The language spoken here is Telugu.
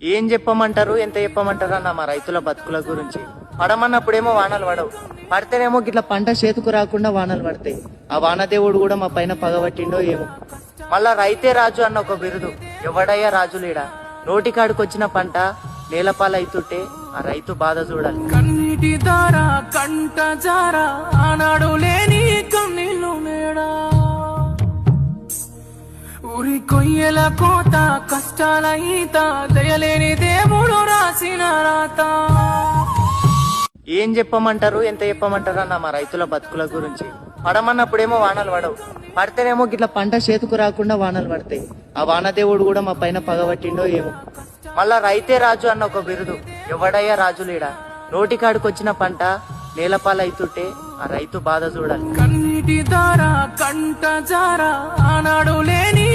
ఏం చెప్పమంటారు, ఎంత చెప్పమంటారు అన్న మా రైతుల బతుకుల గురించి. పడమన్నప్పుడేమో వానలు పడవు, పడితేనేమో గిట్ల పంట చేతుకు రాకుండా వానలు పడతాయి. ఆ వానదేవుడు కూడా మా పైన పగబట్టిండో ఏమో. మళ్ళా రైతే రాజు అన్న ఒక బిరుదు, ఎవడయ్యా రాజులేడా? నోటికాడికొచ్చిన పంట నేలపాలైతుంటే ఆ రైతు బాధ చూడాలి. కన్నీటి దార కంట జార ఆనాడు లేని కన్నీళ్ళు మేడా, ఊరి కొయ్యల కోత కష్టాల ఈత దయలేని దేవుడు రాసిన రాత. ఏం చెప్పమంటారు, ఎంత చెప్పమంటారు అన్న మా రైతుల బతుకుల గురించి. పడమన్నప్పుడేమో వానలు పడవు, పడితేనేమో గిట్ల పంట చేతుకు రాకుండా వానలు పడతాయి. ఆ వానదేవుడు కూడా మా పైన పగబట్టిండో ఏమో. మళ్ళా రైతే రాజు అన్న ఒక బిరుదు, ఎవడయ్యా రాజులేడా? నోటికాడికొచ్చిన పంట నేలపాలైతుంటే ఆ రైతు బాధ చూడాలి. కన్నీటి దార కంట జార ఆనాడు లేని